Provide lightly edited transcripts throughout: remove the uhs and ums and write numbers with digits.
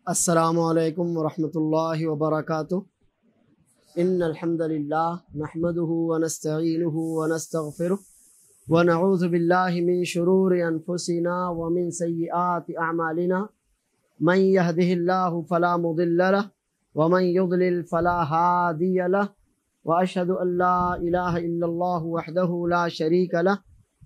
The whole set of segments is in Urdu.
السلام علیکم ورحمۃ اللہ وبرکاتہ ان الحمد للہ نحمده ونستعینه ونستغفره ونعوذ باللہ من شرور انفسنا ومن سیئات اعمالنا من يهده اللہ فلا مضل له ومن يضلل فلا هادی له واشهد ان لا الہ الا اللہ وحدہ لا شریک له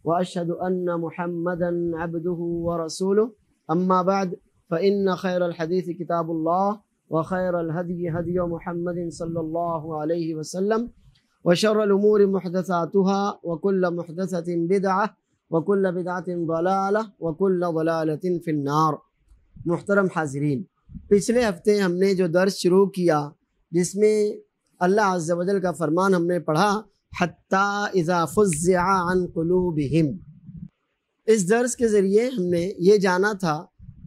واشهد ان محمدا عبده ورسوله اما بعد فإن خير الحديث كتاب الله وخير الهدي هدي محمد صلى الله عليه وسلم وشر الأمور محدثاتها وكل محدثة بدعة وكل بدعة ضلالة وكل ضلالة في النار۔ محترم حاضرین، پچھلے ہفتے ہم نے جو درس شروع کیا جس میں اللہ عز و جل کا فرمان ہم نے پڑھا حتی اذا فزع عن قلوبهم، اس درس کے ذریعے ہم نے یہ جانا تھا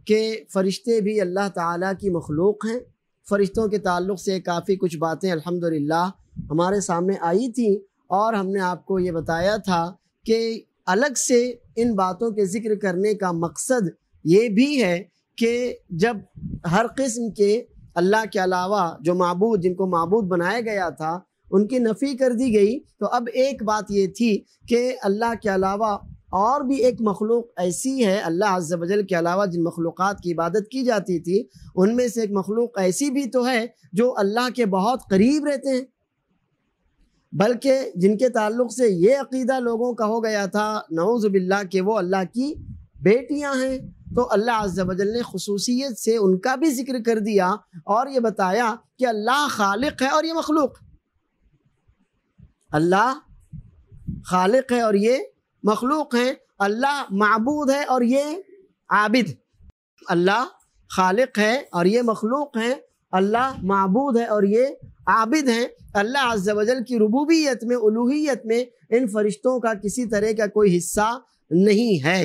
کہ فرشتے بھی اللہ تعالیٰ کی مخلوق ہیں۔ فرشتوں کے تعلق سے کافی کچھ باتیں الحمدللہ ہمارے سامنے آئی تھیں، اور ہم نے آپ کو یہ بتایا تھا کہ الگ سے ان باتوں کے ذکر کرنے کا مقصد یہ بھی ہے کہ جب ہر قسم کے اللہ کے علاوہ جو معبود جن کو معبود بنایا گیا تھا ان کی نفی کر دی گئی، تو اب ایک بات یہ تھی کہ اللہ کے علاوہ اور بھی ایک مخلوق ایسی ہے، اللہ عز و جل کے علاوہ جن مخلوقات کی عبادت کی جاتی تھی ان میں سے ایک مخلوق ایسی بھی تو ہے جو اللہ کے بہت قریب رہتے ہیں، بلکہ جن کے تعلق سے یہ عقیدہ لوگوں کا ہو گیا تھا نعوذ باللہ کہ وہ اللہ کی بیٹیاں ہیں۔ تو اللہ عز و جل نے خصوصیت سے ان کا بھی ذکر کر دیا اور یہ بتایا کہ اللہ خالق ہے اور یہ مخلوق، اللہ خالق ہے اور یہ مخلوق ہیں، اللہ معبود ہے اور یہ عابد، اللہ خالق ہے اور یہ مخلوق ہیں، اللہ معبود ہے اور یہ عابد ہیں۔ اللہ عز و جل کی ربوبیت میں، الوہیت میں ان فرشتوں کا کسی طرح کا کوئی حصہ نہیں ہے۔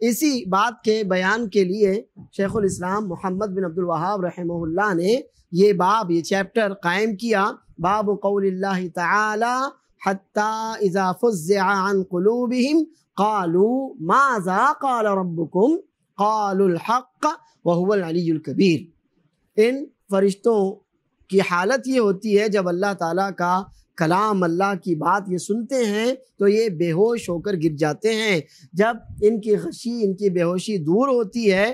اسی بات کے بیان کے لیے شیخ الاسلام محمد بن عبد الوہاب رحمہ اللہ نے یہ باب، یہ چیپٹر قائم کیا، باب قول اللہ تعالی حتی اذا فزع عن قلوبهم قالوا ماذا قال ربكم قالوا الحق وهو العلی الکبیر۔ ان فرشتوں کی حالت یہ ہوتی ہے جب اللہ تعالیٰ کا کلام، اللہ کی بات یہ سنتے ہیں تو یہ بے ہوش ہو کر گر جاتے ہیں۔ جب ان کی غشی، ان کی بے ہوشی دور ہوتی ہے،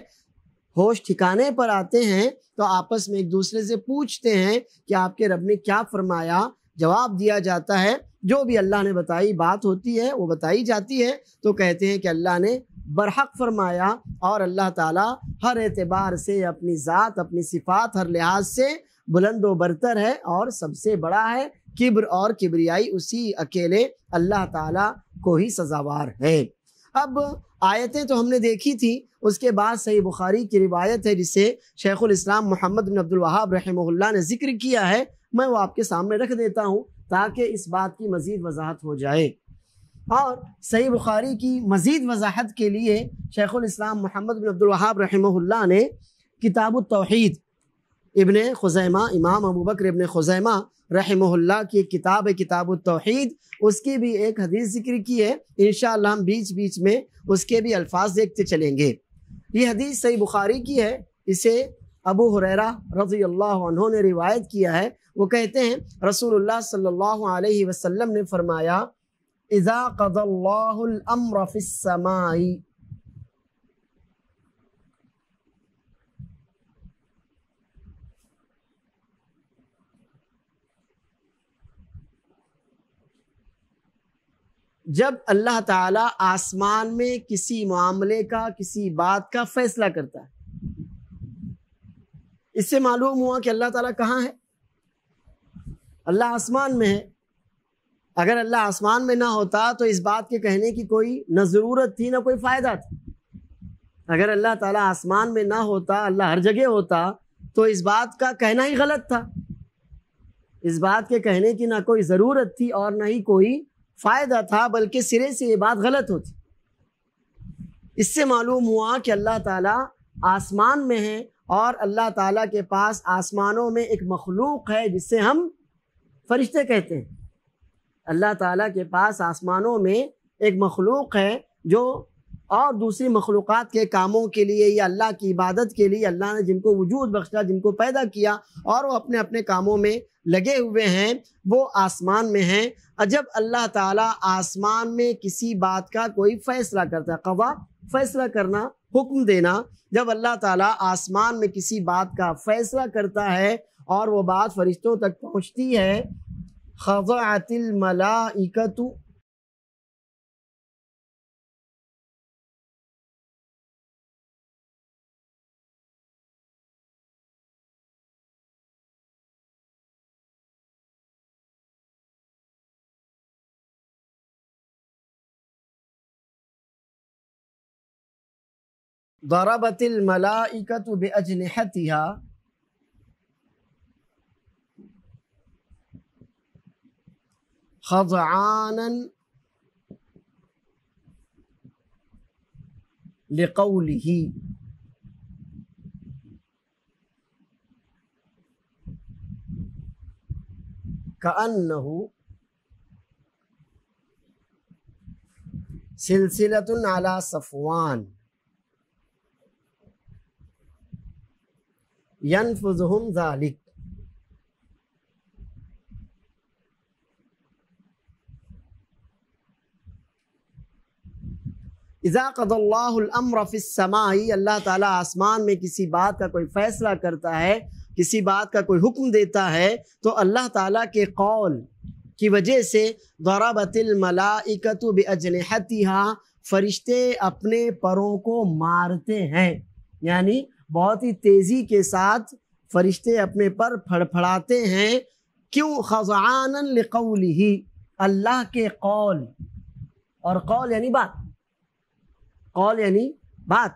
ہوش ٹھکانے پر آتے ہیں تو آپس میں ایک دوسرے سے پوچھتے ہیں کہ آپ کے رب نے کیا فرمایا۔ جواب دیا جاتا ہے، جو بھی اللہ نے بتائی بات ہوتی ہے وہ بتائی جاتی ہے تو کہتے ہیں کہ اللہ نے برحق فرمایا، اور اللہ تعالیٰ ہر اعتبار سے، اپنی ذات، اپنی صفات، ہر لحاظ سے بلند و برتر ہے اور سب سے بڑا ہے۔ کبر اور کبریائی اسی اکیلے اللہ تعالیٰ کو ہی سزاوار ہے۔ اب آیتیں تو ہم نے دیکھی تھی، اس کے بعد صحیح بخاری کی روایت ہے جسے شیخ الاسلام محمد بن عبد الوہاب رحمہ اللہ نے ذکر کیا ہے، میں وہ آپ کے سامنے رکھ دیتا ہوں تاکہ اس بات کی مزید وضاحت ہو جائے۔ اور صحیح بخاری کی مزید وضاحت کے لیے شیخ الاسلام محمد بن عبد الوہاب رحمہ اللہ نے کتاب التوحید، ابن خزیمہ، امام ابو بکر ابن خزیمہ رحمہ اللہ کی ایک کتاب ہے کتاب التوحید، اس کی بھی ایک حدیث ذکر کی ہے۔ انشاءاللہ ہم بیچ بیچ میں اس کے بھی الفاظ دیکھتے چلیں گے۔ یہ حدیث صحیح بخاری کی ہے، اسے ابو ہریرہ رضی اللہ عنہ نے روایت کیا ہے۔ وہ کہتے ہیں رسول اللہ صلی اللہ علیہ وسلم نے فرمایا اذا قضى اللہ الامر فی السماء، جب اللہ تعالیٰ آسمان میں کسی معاملے کا، کسی بات کا فیصلہ کرتا ہے، اس سے معلوم ہوا کہ اللہ تعالیٰ کہاں ہے؟ اللہ آسمان میں ہے۔ اگر اللہ آسمان میں نہ ہوتا تو اس بات کے کہنے کی کوئی نہ ضرورت تھی نہ کوئی فائدہ تھا۔ اگر اللہ تعالیٰ آسمان میں نہ ہوتا، اللہ ہر جگہ ہوتا، تو اس بات کا کہنا ہی غلط تھا۔ اس بات کے کہنے کی نہ کوئی ضرورت تھی اور نہ ہی کوئی فائدہ تھا، بلکہ سرے سے یہ بات غلط ہوتی۔ اس سے معلوم ہوا کہ اللہ تعالیٰ آسمان میں ہے، اور اللہ تعالیٰ کے پاس آسمانوں میں ایک مخلوق ہے جس سے ہم فرشتے کہتے ہیں۔ اللہ تعالیٰ کے پاس آسمانوں میں ایک مخلوق ہے جو اور دوسری مخلوقات کے کاموں کے لیے یا اللہ کی عبادت کے لیے اللہ نے جن کو وجود بخشا، جن کو پیدا کیا اور وہ اپنے اپنے کاموں میں لگے ہوئے ہیں، وہ آسمان میں ہیں۔ جب اللہ تعالیٰ آسمان میں کسی بات کا کوئی فیصلہ کرتا ہے، قضا فیصلہ کرنا، حکم دینا، جب اللہ تعالیٰ آسمان میں کسی بات کا فیصلہ کرتا ہے اور وہ بات فرشتوں تک پہنچتی ہے، خضعت الملائکۃ، ضربت الملائکۃ باجنحتها خضعانا لقوله كأنه سلسلة على صفوان ينفذهم ذلك۔ اذا قضى اللہ الامر فی السماء، اللہ تعالیٰ آسمان میں کسی بات کا کوئی فیصلہ کرتا ہے، کسی بات کا کوئی حکم دیتا ہے، تو اللہ تعالیٰ کے قول کی وجہ سے ضربت الملائکۃ باجنحتها، فرشتے اپنے پروں کو مارتے ہیں، یعنی بہت ہی تیزی کے ساتھ فرشتے اپنے پر پھڑپھڑاتے ہیں۔ کیوں؟ خضعانا لقوله، اللہ کے قول، اور قول یعنی بات، قول یعنی بات،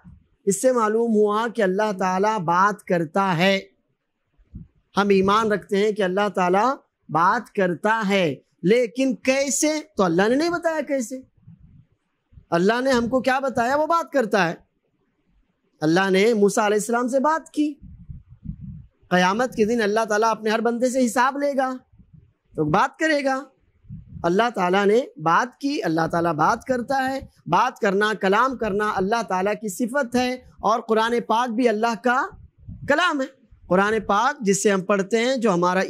اس سے معلوم ہوا کہ اللہ تعالیٰ بات کرتا ہے۔ ہم ایمان رکھتے ہیں کہ اللہ تعالیٰ بات کرتا ہے، لیکن کیسے؟ تو اللہ نے نہیں بتایا کیسے۔ اللہ نے ہم کو کیا بتایا؟ وہ بات کرتا ہے۔ اللہ نے موسیٰ علیہ السلام سے بات کی، قیامت کے دن اللہ تعالیٰ اپنے ہر بندے سے حساب لے گا تو بات کرے گا۔ اللہ تعالیٰ نے بات کی، اللہ تعالیٰ بات کرتا ہے۔ بات کرنا، کلام کرنا اللہ تعالیٰ کی صفت ہے، اور قرآن پاک بھی اللہ کا کلام ہے۔ قرآن پاک جس سے ہم پڑھتے ہیں،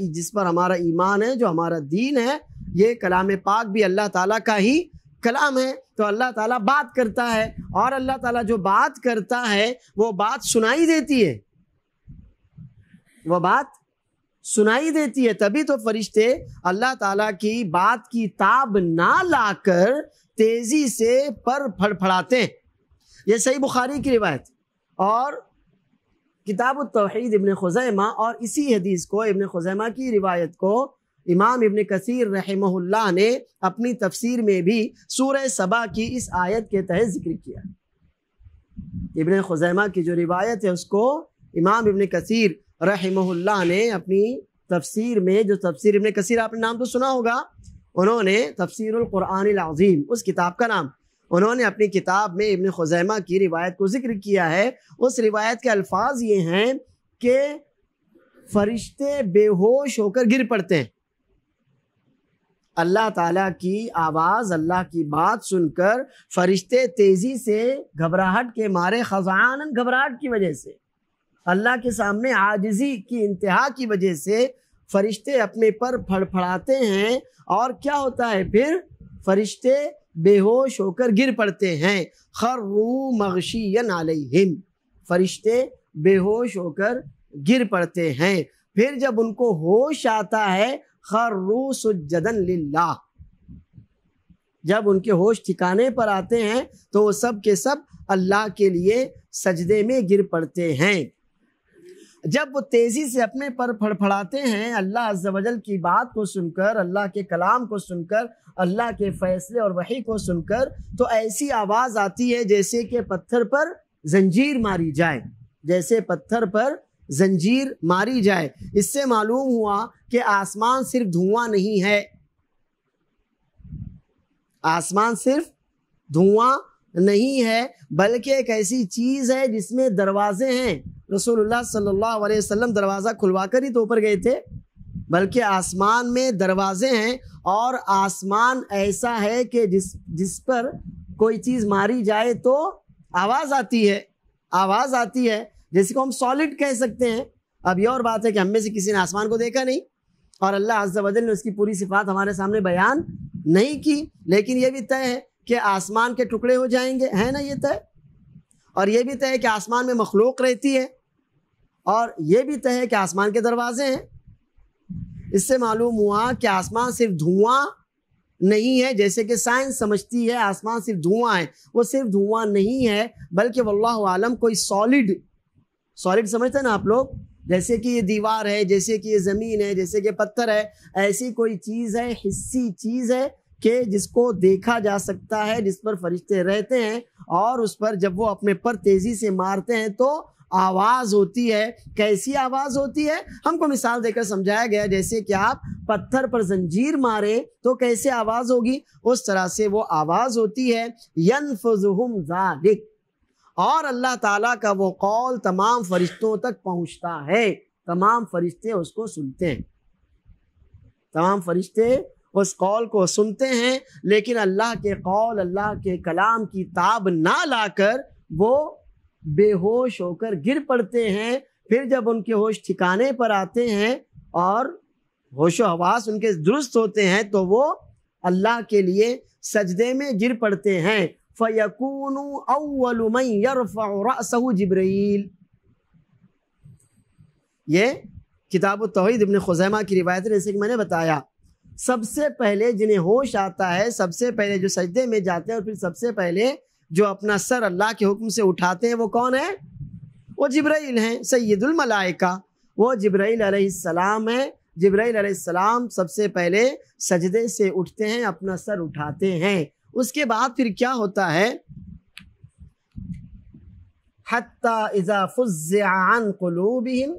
جس پر ہمارا ایمان ہے، جو ہمارا دین ہے، یہ کلام پاک بھی اللہ تعالیٰ کا ہی کلام ہے۔ تو اللہ تعالیٰ بات کرتا ہے، اور اللہ تعالیٰ جو بات کرتا ہے وہ بات سنائی دیتی ہے، وہ بات سنائی دیتی ہے۔ تبھی تو فرشتے اللہ تعالیٰ کی بات کی تاب نہ لا کر تیزی سے پر پھڑپھڑاتے ہیں۔ یہ صحیح بخاری کی روایت، اور کتاب التوحید ابن خزیمہ، اور اسی حدیث کو، ابن خزیمہ کی روایت کو، امام ابن کثیر رحمہ اللہ نے اپنی تفسیر میں بھی سورہ سبا کی اس آیت کے تحت ذکر کیا۔ ابن خزیمہ کی جو روایت ہے اس کو امام ابن کثیر رحمہ اللہ نے اپنی تفسیر میں، جو تفسیر ابن کثیر آپ نے نام تو سنا ہوگا، انہوں نے تفسیر القرآن العظیم، اس کتاب کا نام، انہوں نے اپنی کتاب میں ابن خزیمہ کی روایت کو ذکر کیا ہے۔ اس روایت کے الفاظ یہ ہیں کہ فرشتے بے ہوش ہو کر گر پڑتے ہیں۔ اللہ تعالیٰ کی آواز، اللہ کی بات سن کر فرشتے تیزی سے گھبراہٹ کے مارے، خضعاناً، گھبراہٹ کی وجہ سے، اللہ کے سامنے عاجزی کی انتہا کی وجہ سے فرشتے اپنے پر پھڑپھڑاتے ہیں، اور کیا ہوتا ہے پھر؟ فرشتے بے ہوش ہو کر گر پڑتے ہیں۔ خروا مغشیا علیہم، فرشتے بے ہوش ہو کر گر پڑتے ہیں۔ پھر جب ان کو ہوش آتا ہے، خروا سجدا للہ، جب ان کے ہوش ٹھکانے پر آتے ہیں تو وہ سب کے سب اللہ کے لیے سجدے میں گر پڑتے ہیں۔ جب وہ تیزی سے اپنے پر پھڑپھڑاتے ہیں اللہ عز و جل کی بات کو سن کر، اللہ کے کلام کو سن کر، اللہ کے فیصلے اور وحی کو سن کر، تو ایسی آواز آتی ہے جیسے کہ پتھر پر زنجیر ماری جائے، جیسے پتھر پر زنجیر ماری جائے۔ اس سے معلوم ہوا کہ آسمان صرف دھواں نہیں ہے، آسمان صرف دھواں نہیں ہے، بلکہ ایک ایسی چیز ہے جس میں دروازے ہیں۔ رسول اللہ صلی اللہ علیہ وسلم دروازہ کھلوا کر ہی تو اوپر گئے تھے، بلکہ آسمان میں دروازے ہیں، اور آسمان ایسا ہے کہ جس پر کوئی چیز ماری جائے تو آواز آتی ہے، آواز آتی ہے، جیسے کو ہم سالڈ کہہ سکتے ہیں۔ اب یہ اور بات ہے کہ ہم میں سے کسی نے آسمان کو دیکھا نہیں اور اللہ عز و جل نے اس کی پوری صفات ہمارے سامنے بیان نہیں کی، لیکن یہ بھی طے ہے کہ آسمان کے ٹکڑے ہو جائیں گے، ہے نا یہ طے؟ اور یہ بھی طے ہے کہ آسمان میں مخلوق رہتی ہے، اور یہ بھی طے ہے کہ آسمان کے دروازے ہیں۔ اس سے معلوم ہوا کہ آسمان صرف دھواں نہیں ہے، جیسے کہ سائنس سمجھتی ہے آسمان صرف دھواں ہے، وہ صرف دھواں نہیں ہے، بلکہ واللہ عالم کوئی سالڈ سمجھتے ہیں نا آپ لوگ، جیسے کہ یہ دیوار ہے، جیسے کہ یہ زمین ہے، جیسے کہ پتھر ہے، ایسی کوئی چیز ہے، حسی چیز ہے کہ جس کو دیکھا جا سکتا ہے، جس پر فرشتے رہتے ہیں، اور اس پر جب وہ اپنے پر تیزی سے مارتے ہیں تو آواز ہوتی ہے۔ کیسی آواز ہوتی ہے؟ ہم کو مثال دے کر سمجھایا گیا، جیسے کہ آپ پتھر پر زنجیر مارے تو کیسے آواز ہوگی، اس طرح سے وہ آواز ہوتی ہے۔ ینفذہم ذالک، اور اللہ تعالیٰ کا وہ قول تمام فرشتوں تک پہنچتا ہے، تمام فرشتے اس کو سنتے ہیں، تمام فرشتے اس قول کو سنتے ہیں، لیکن اللہ کے قول، اللہ کے کلام کی تاب نہ لا کر وہ بے ہوش ہو کر گر پڑتے ہیں۔ پھر جب ان کے ہوش ٹھکانے پر آتے ہیں اور ہوش و حواس ان کے درست ہوتے ہیں تو وہ اللہ کے لیے سجدے میں گر پڑتے ہیں۔ فَيَكُونُ أَوَّلُ مَنْ يَرْفَعُ رَأْسَهُ جبرائیل، یہ کتاب التوحید ابن خزیمہ کی روایت ہے، جیسے کہ میں نے بتایا، سب سے پہلے جنہیں ہوش آتا ہے، سب سے پہلے جو سجدے میں جاتے ہیں اور پھر سب سے پہلے جو اپنا سر اللہ کے حکم سے اٹھاتے ہیں، وہ کون ہے؟ وہ جبرائیل ہیں، سید الملائکہ، وہ جبرائیل علیہ السلام ہیں۔ جبرائیل علیہ السلام سب سے پہلے سجدے سے اٹھتے ہیں، اپنا سر اٹھاتے ہیں۔ اس کے بعد پھر کیا ہوتا ہے؟ حتی اذا فزع عن قلوبہم،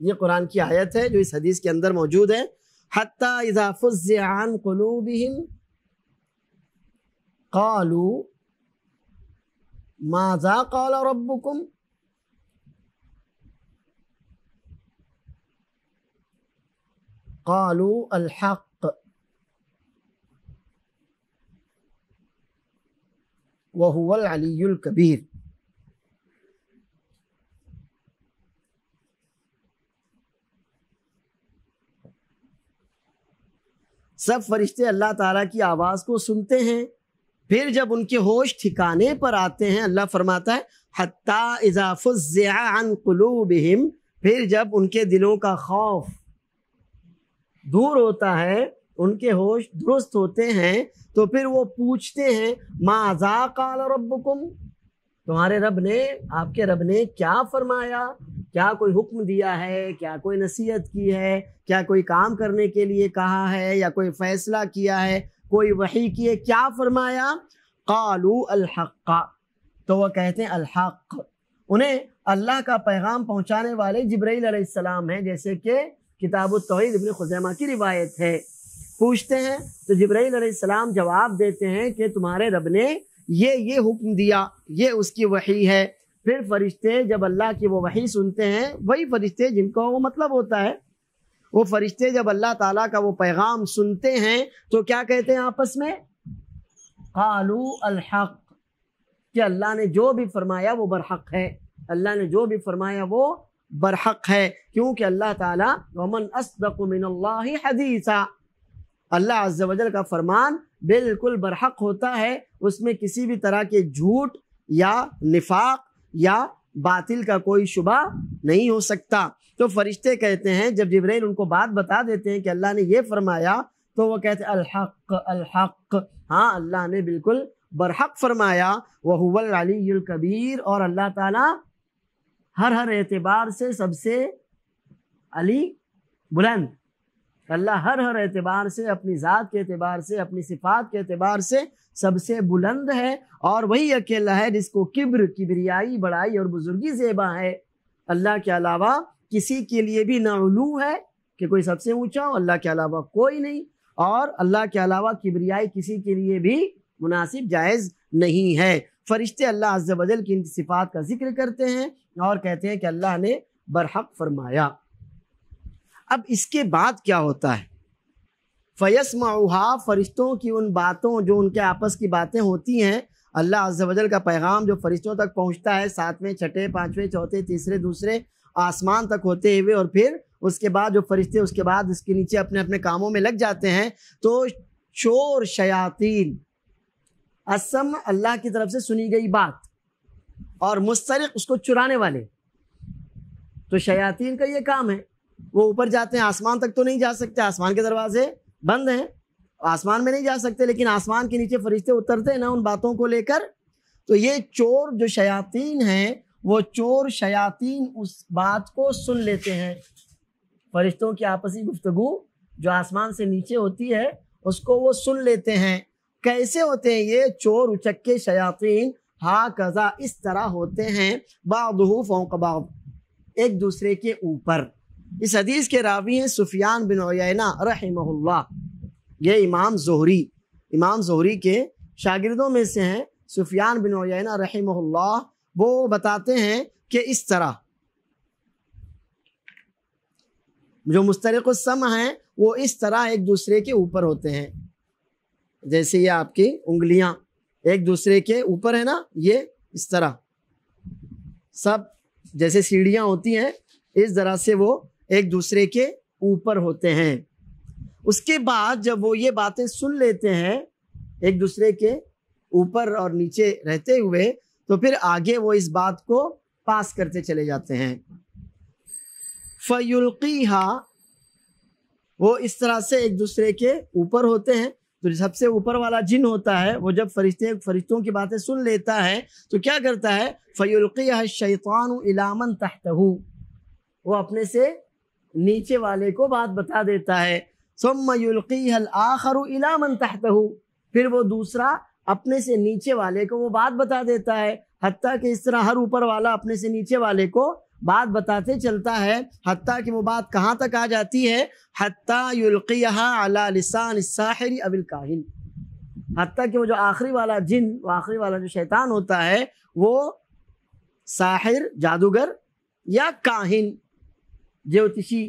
یہ قرآن کی آیت ہے جو اس حدیث کے اندر موجود ہے۔ حتی اذا فزع عن قلوبہم قالوا ماذا قال ربکم، قالوا الحق وهو العلی الکبیر۔ سب فرشتے اللہ تعالیٰ کی آواز کو سنتے ہیں، پھر جب ان کے ہوش ٹھکانے پر آتے ہیں، اللہ فرماتا ہے حتی اذا فزع عن قلوبہم، پھر جب ان کے دلوں کا خوف دور ہوتا ہے، ان کے ہوش درست ہوتے ہیں، تو پھر وہ پوچھتے ہیں ماذا قال ربکم، تمہارے رب نے، آپ کے رب نے کیا فرمایا؟ کیا کوئی حکم دیا ہے؟ کیا کوئی نصیحت کی ہے؟ کیا کوئی کام کرنے کے لیے کہا ہے یا کوئی فیصلہ کیا ہے؟ کوئی وحی کی ہے؟ کیا فرمایا؟ قالوا الحق، تو وہ کہتے ہیں الحق، انہیں اللہ کا پیغام پہنچانے والے جبرائیل علیہ السلام ہیں، جیسے کہ کتاب التوحید ابن خزیمہ کی روایت ہے۔ پوچھتے ہیں تو جبرائیل علیہ السلام جواب دیتے ہیں کہ تمہارے رب نے یہ حکم دیا، یہ اس کی وحی ہے۔ پھر فرشتے جب اللہ کی وہ وحی سنتے ہیں، وہی فرشتے جن کو وہ مطلب ہوتا ہے، وہ فرشتے جب اللہ تعالیٰ کا وہ پیغام سنتے ہیں تو کیا کہتے ہیں آپس میں؟ قالوا الحق، کہ اللہ نے جو بھی فرمایا وہ برحق ہے، اللہ نے جو بھی فرمایا وہ برحق ہے، کیونکہ اللہ تعالیٰ ومن اصدق من اللہ حدیثا، اللہ عز و جل کا فرمان بالکل برحق ہوتا ہے، اس میں کسی بھی طرح کے جھوٹ یا نفاق یا باطل کا کوئی شبہ نہیں ہو سکتا۔ تو فرشتے کہتے ہیں، جب جبرائیل ان کو بات بتا دیتے ہیں کہ اللہ نے یہ فرمایا، تو وہ کہتے ہیں الحق الحق، ہاں اللہ نے بالکل برحق فرمایا، وَهُوَ الْعَلِيُّ الْكَبِيرُ، اور اللہ تعالیٰ ہر اعتبار سے سب سے علی، بلند، اللہ ہر اعتبار سے، اپنی ذات کے اعتبار سے، اپنی صفات کے اعتبار سے سب سے بلند ہے، اور وہی اکیلا ہے جس کو کبریائی، بڑائی اور بزرگی زیبا ہے۔ اللہ کے علاوہ کسی کے لیے بھی نہ علو ہے کہ کوئی سب سے اونچا ہو، اللہ کے علاوہ کوئی نہیں، اور اللہ کے علاوہ کبریائی کسی کے لیے بھی مناسب جائز نہیں ہے۔ فرشتے اللہ عز و جل کی ان صفات کا ذکر کرتے ہیں اور کہتے ہیں کہ اللہ نے برحق فرمایا۔ اب اس کے بعد کیا ہوتا ہے؟ فَيَسْمَعُهَا، فرشتوں کی ان باتوں جو ان کے آپس کی باتیں ہوتی ہیں، اللہ عز و جل کا پیغام جو فرشتوں تک پہنچتا ہے، 7ویں، 6ٹھے، 5ویں، 4تھے، تیسرے، دوسرے آسمان تک ہوتے ہوئے، اور پھر اس کے بعد جو فرشتے اس کے بعد اس کے نیچے اپنے اپنے کاموں میں لگ جاتے ہیں، تو شور شیاطین، السمع اللہ کی طرف سے سنی گئی بات، اور مسترق اس کو چرانے والے، تو شیاطین کا یہ کام ہے، وہ اوپر جاتے ہیں، آسمان تک تو نہیں جا سکتے، آسمان کے دروازے بند ہیں، آسمان میں نہیں جا سکتے، لیکن آسمان کے نیچے فرشتے اترتے ہیں نا ان باتوں کو لے کر، تو یہ چور جو شیاطین ہیں، وہ چور شیاطین اس بات کو سن لیتے ہیں، فرشتوں کی آپسی گفتگو جو آسمان سے نیچے ہوتی ہے اس کو وہ سن لیتے ہیں۔ کیسے ہوتے ہیں یہ چور اچکے شیاطین؟ ہاکذا، اس طرح ہوتے ہیں، بعضہ فوق بعض، ایک دوسرے کے اوپر۔ اس حدیث کے راوی ہیں سفیان بن عیینہ رحمہ اللہ، یہ امام زہری کے شاگردوں میں سے ہیں، سفیان بن عیینہ رحمہ اللہ، وہ بتاتے ہیں کہ اس طرح جو مسترق السمع ہیں وہ اس طرح ایک دوسرے کے اوپر ہوتے ہیں، جیسے یہ آپ کی انگلیاں ایک دوسرے کے اوپر ہے نا، یہ اس طرح سب جیسے سیڑھیاں ہوتی ہیں، اس طرح سے وہ ایک دوسرے کے اوپر ہوتے ہیں۔ اس کے بعد جب وہ یہ باتیں سن لیتے ہیں ایک دوسرے کے اوپر اور نیچے رہتے ہوئے، تو پھر آگے وہ اس بات کو پاس کرتے چلے جاتے ہیں۔ فَيُلْقِيهَا، وہ اس طرح سے ایک دوسرے کے اوپر ہوتے ہیں، تو سب سے اوپر والا جن ہوتا ہے وہ جب فرشتوں کی باتیں سن لیتا ہے تو کیا کرتا ہے؟ فَيُلْقِيهَا الشَّيْطَانُ إِلَى مَنْ تَحْتَهُ، وہ اپنے سے نیچے والے کو بات بتا دیتا ہے۔ ثُمَّ يُلْقِيهَا الْآخَرُ إِلَى مَنْ تَحْتَهُ، پھر وہ دوسرا اپنے سے نیچے والے کو وہ بات بتا دیتا ہے، حتیٰ کہ اس طرح ہر اوپر والا اپنے سے نیچے والے کو بات بتاتے چلتا ہے، حتیٰ کہ وہ بات کہاں تک آ جاتی ہے؟ حتیٰ یلقیہا علی لسان الساحر او الکاہن، حتیٰ کہ وہ جو آخری والا جن، وہ آخری والا جو شیطان ہوتا ہے، وہ ساحر، جادوگر، یا کاہن، جوتشی،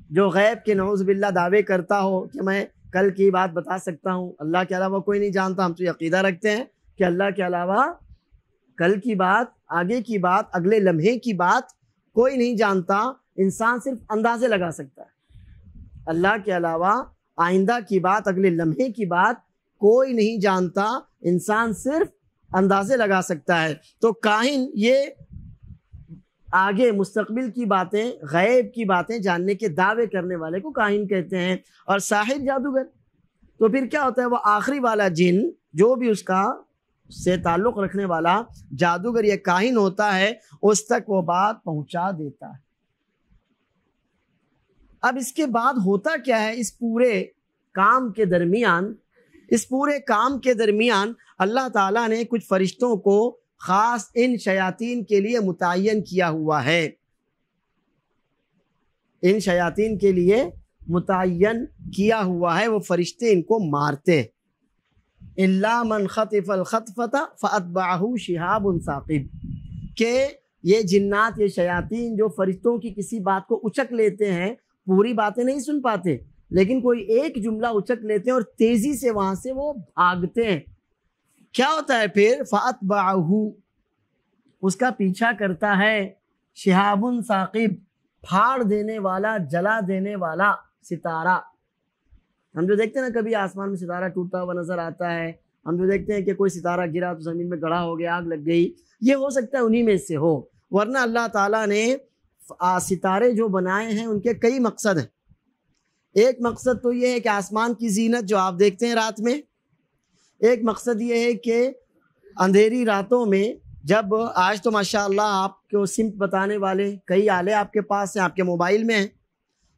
جو غیب کے نعوذ باللہ دعوے کرتا ہو کہ میں کل کی بات بتا سکتا ہوں، اللہ کے علاوہ کوئی نہیں جانتا۔ ہم تو یہ عقیدہ رکھتے ہیں کہ اللہ کے علاوہ کل کی بات، آگے کی بات، اگلے لمحے کی بات کوئی نہیں جانتا، انسان صرف اندازے لگا سکتا ہے۔ اللہ کے علاوہ آئندہ کی بات، اگلے لمحے کی بات کوئی نہیں جانتا، انسان صرف اندازے لگا سکتا ہے۔ تو کاہن یہ آگے مستقبل کی باتیں، غیب کی باتیں جاننے کے دعوے کرنے والے کو کاہن کہتے ہیں، اور ساحر، جادوگر۔ تو پھر کیا ہوتا ہے؟ وہ آخری والا جن جو بھی اس کا سے تعلق رکھنے والا جادوگر یا کاہن ہوتا ہے، اس تک وہ بات پہنچا دیتا ہے۔ اب اس کے بعد ہوتا کیا ہے؟ اس پورے کام کے درمیان اللہ تعالیٰ نے کچھ فرشتوں کو خاص ان شیاطین کے لیے متعین کیا ہوا ہے، ان شیاطین کے لیے متعین کیا ہوا ہے، وہ فرشتے ان کو مارتے۔ إِلَّا مَنْ خَطِفَ الْخَطْفَةَ فَأَتْبَعَهُ شِهَابٌ ثَاقِبٌ، کہ یہ جنات، یہ شیاطین جو فرشتوں کی کسی بات کو اچک لیتے ہیں، پوری باتیں نہیں سن پاتے، لیکن کوئی ایک جملہ اچک لیتے ہیں اور تیزی سے وہاں سے وہ بھاگتے ہیں۔ کیا ہوتا ہے پھر؟ فَأَتْبَعَهُ، اس کا پیچھا کرتا ہے، شِهَابٌ ثَاقِب، پھاڑ دینے والا، جلا دینے والا ستارہ۔ ہم جو دیکھتے ہیں نا، کبھی آسمان میں ستارہ ٹوٹتا ہوا نظر آتا ہے، ہم جو دیکھتے ہیں کہ کوئی ستارہ گرا تو زمین میں گڑھا ہو گیا، آگ لگ گئی، یہ ہو سکتا ہے انہی میں سے ہو، ورنہ اللہ تعالیٰ نے ستارے جو بنائے ہیں ان کے کئی مقصد ہیں۔ ایک مقصد تو یہ ہے کہ آسمان کی زینت جو آپ دیکھتے ہیں رات میں، ایک مقصد یہ ہے کہ اندھیری راتوں میں، جب آج تو ماشاءاللہ آپ کو سمت بتانے والے کئی آلے آپ کے پاس ہیں، آپ کے موبائل میں ہیں،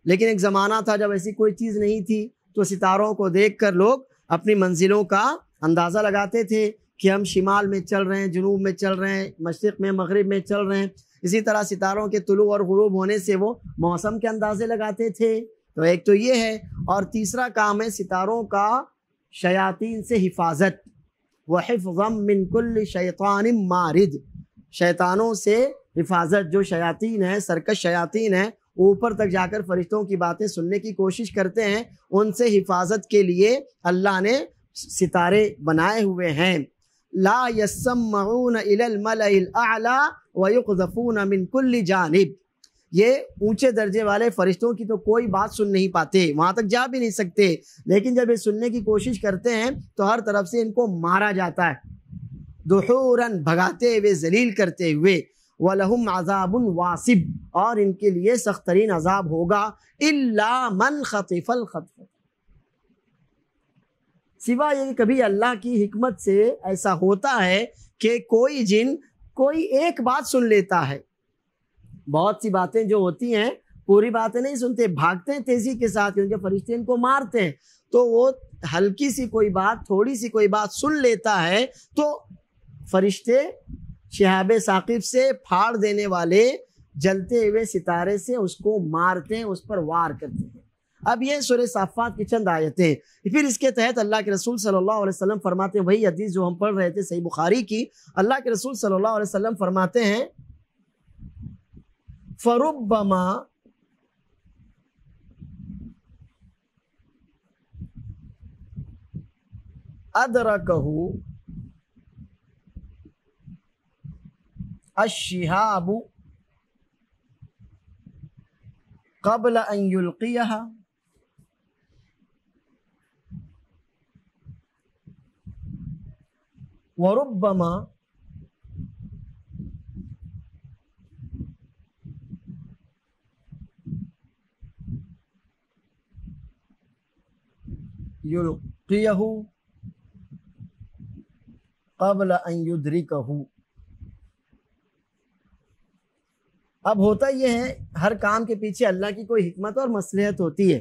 لیکن ایک زمانہ تھا جب ایسی کوئی چیز نہیں تھی، تو ستاروں کو دیکھ کر لوگ اپنی منزلوں کا اندازہ لگاتے تھے کہ ہم شمال میں چل رہے ہیں، جنوب میں چل رہے ہیں، مشرق میں، مغرب میں چل رہے ہیں۔ اسی طرح ستاروں کے طلوع اور غروب ہونے سے وہ موسم کے اندازے لگاتے تھے۔ تو ایک تو یہ ہے، اور تیسرا کام ہے ستاروں کا شیاطین سے حفاظت، وحفظا من کل شیطان مارد، شیطانوں سے حفاظت، جو شیاطین ہیں، سرکش شیاطین ہیں، اوپر تک جا کر فرشتوں کی باتیں سننے کی کوشش کرتے ہیں، ان سے حفاظت کے لیے اللہ نے ستارے بنائے ہوئے ہیں۔ لا يسمعون الى الملأ الاعلى ويقذفون من كل جانب، یہ اونچے درجے والے فرشتوں کی تو کوئی بات سن نہیں پاتے، وہاں تک جا بھی نہیں سکتے، لیکن جب یہ سننے کی کوشش کرتے ہیں تو ہر طرف سے ان کو مارا جاتا ہے، دحوراً بھگاتے ہوئے، ذلیل کرتے ہوئے۔ وَلَهُمْ عَذَابٌ وَاصِبٌ، اور ان کے لیے سخت ترین عذاب ہوگا، إِلَّا مَنْ خَطِفَ الْخَطْفَ، سوا یہ کہ کبھی اللہ کی حکمت سے ایسا ہوتا ہے کہ کوئی جن کوئی ایک بات سن لیتا ہے۔ بہت سی باتیں جو ہوتی ہیں پوری باتیں نہیں سنتے، بھاگتے ہیں تیزی کے ساتھ کیونکہ فرشتے ان کو مارتے ہیں، تو وہ ہلکی سی کوئی بات، تھوڑی سی کوئی بات سن لیتا ہے تو فرشتے شہاب ثاقب سے پھاڑ دینے والے جلتے ہوئے ستارے سے اس کو مارتے ہیں، اس پر وار کرتے ہیں۔ اب یہ سورہ صافات کی چند آیتیں، پھر اس کے تحت اللہ کے رسول صلی اللہ علیہ وسلم فرماتے ہیں، وہی حدیث جو ہم پڑھ رہے تھے صحیح بخاری کی، اللہ کے رسول صلی اللہ علیہ وسلم فرماتے ہیں فربما ادرکہ الشہاب قبل ان یلقیہا وربما یلقیہ قبل ان یدرکہ۔ اب ہوتا یہ ہے، ہر کام کے پیچھے اللہ کی کوئی حکمت اور مصلحت ہوتی ہے۔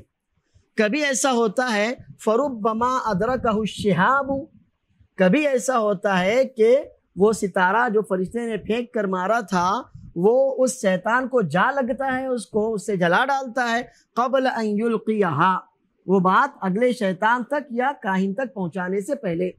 کبھی ایسا ہوتا ہے فربما ادرکہ الشہاب، کبھی ایسا ہوتا ہے کہ وہ ستارہ جو فرشتے نے پھینک کر مارا تھا وہ اس شیطان کو جا لگتا ہے، اس کو اس سے جلا ڈالتا ہے، قبل ان یلقیہا، وہ بات اگلے شیطان تک یا کاہن تک پہنچانے سے پہلے،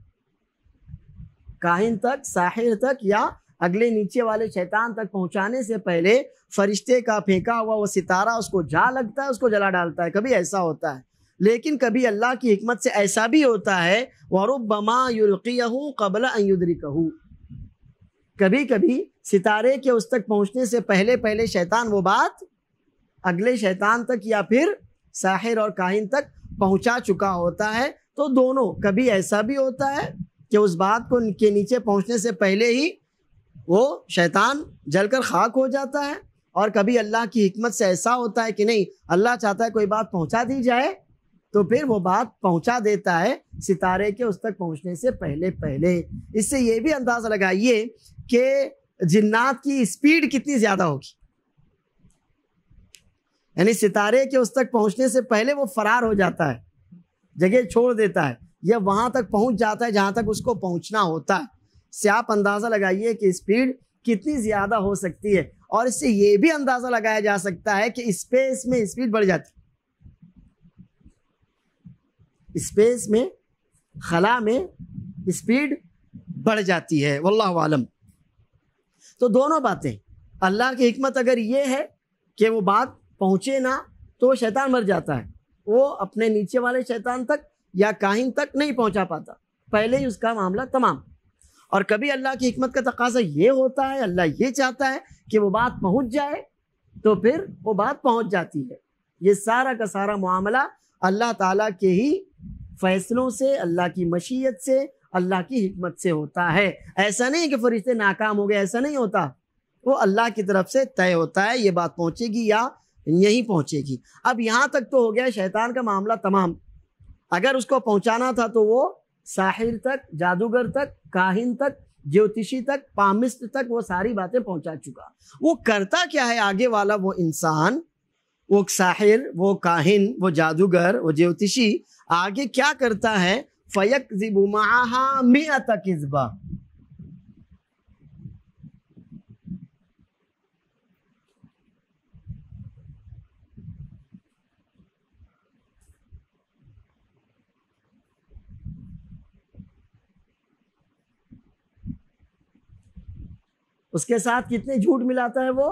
کاہن تک، ساحر تک یا اگلے نیچے والے شیطان تک پہنچانے سے پہلے فرشتے کا پھینکا ہوا وہ ستارہ اس کو جا لگتا ہے، اس کو جلا ڈالتا ہے۔ کبھی ایسا ہوتا ہے، لیکن کبھی اللہ کی حکمت سے ایسا بھی ہوتا ہے وَرُبَّمَا يُلْقِيَهُ قَبْلَ أَن يُدْرِكَهُ، کبھی کبھی ستارے کے اس تک پہنچنے سے پہلے پہلے شیطان وہ بات اگلے شیطان تک یا پھر ساحر اور کاہن تک پہنچا چکا ہوتا ہے۔ تو دونوں، کبھی ایسا بھی ہوتا ہے کہ اس بات کو کے نیچے پہنچنے سے پہلے ہی وہ شیطان جل کر خاک ہو جاتا ہے، اور کبھی اللہ کی حکمت سے ایسا ہوتا ہے کہ نہیں، اللہ چاہتا ہے کوئی بات پہنچا دی جائے تو پھر وہ بات پہنچا دیتا ہے ستارے کے اس تک پہنچنے سے پہلے پہلے۔ اس سے یہ بھی اندازہ لگائیے کہ جنات کی اسپیڈ کتنی زیادہ ہوگی، یعنی ستارے کے اس تک پہنچنے سے پہلے وہ فرار ہو جاتا ہے، جگہ چھوڑ دیتا ہے یا وہاں تک پہنچ جاتا ہے جہاں تک اس کو پہنچنا ہوتا ہے۔ اس سے آپ اندازہ لگائیے کہ اسپیڈ کتنی زیادہ ہو سکتی ہے، اور اس سے یہ بھی اندازہ لگایا جا سکتا ہے کہ اسپیس میں اسپیڈ بڑھ جاتی ہے، اسپیس میں، خلا میں اسپیڈ بڑھ جاتی ہے، واللہ عالم۔ تو دونوں باتیں، اللہ کی حکمت اگر یہ ہے کہ وہ بات پہنچے نہ تو شیطان مر جاتا ہے، وہ اپنے نیچے والے شیطان تک یا کاہن تک نہیں پہنچا پاتا، پہلے ہی اس کا معاملہ تمام۔ اور کبھی اللہ کی حکمت کا تقاضا یہ ہوتا ہے، اللہ یہ چاہتا ہے کہ وہ بات پہنچ جائے تو پھر وہ بات پہنچ جاتی ہے۔ یہ سارا کا سارا معاملہ اللہ تعالیٰ کے ہی فیصلوں سے، اللہ کی مشیت سے، اللہ کی حکمت سے ہوتا ہے۔ ایسا نہیں کہ فرشتے ناکام ہو گئے، ایسا نہیں ہوتا، وہ اللہ کی طرف سے طے ہوتا ہے یہ بات پہنچے گی یا یہیں پہنچے گی۔ اب یہاں تک تو ہو گیا شیطان کا معاملہ تمام، اگر اس کو پہنچانا تھا تو وہ ساحر تک، جادوگر تک، کاہن تک، جیوتشی تک، پامست تک وہ ساری باتیں پہنچا چکا۔ وہ کرتا کیا ہے آگے والا، وہ انسان، وہ ساحر، وہ کاہن، وہ جادوگر، وہ جیوتشی آگے کیا کرتا ہے؟ فَيَكْذِبُ مَعَهَا مِئَةَ كِذْبَةٍ، اس کے ساتھ کتنے جھوٹ ملاتا ہے وہ.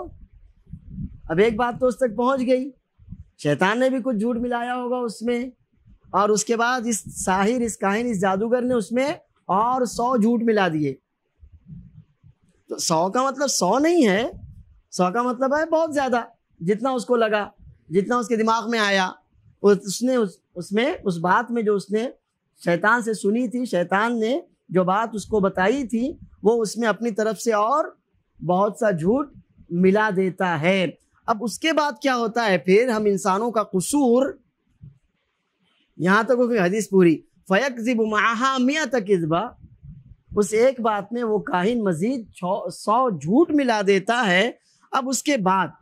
اب ایک بات تو اس تک پہنچ گئی، شیطان نے بھی کچھ جھوٹ ملایا ہوگا اس میں، اور اس کے بعد اس ساحر، اس کاہن، اس جادوگر نے اس میں اور 100 جھوٹ ملا دیے. تو 100 کا مطلب 100 نہیں ہے، 100 کا مطلب ہے بہت زیادہ. جتنا اس کو لگا، جتنا اس کے دماغ میں آیا، اس نے اس بات میں جو اس نے شیطان سے سنی تھی، شیطان نے جو بات اس کو بتائی تھی، وہ اس میں اپنی طرف سے اور بہت سا جھوٹ ملا دیتا ہے. اب اس کے بعد کیا ہوتا ہے پھر؟ ہم انسانوں کا قصور، یہاں تک کوئی حدیث پوری، فَيَكْذِبُ مَعَهَا مِئَةَ كِذْبَةٍ، اس ایک بات میں وہ کاہن مزید 100 جھوٹ ملا دیتا ہے. اب اس کے بعد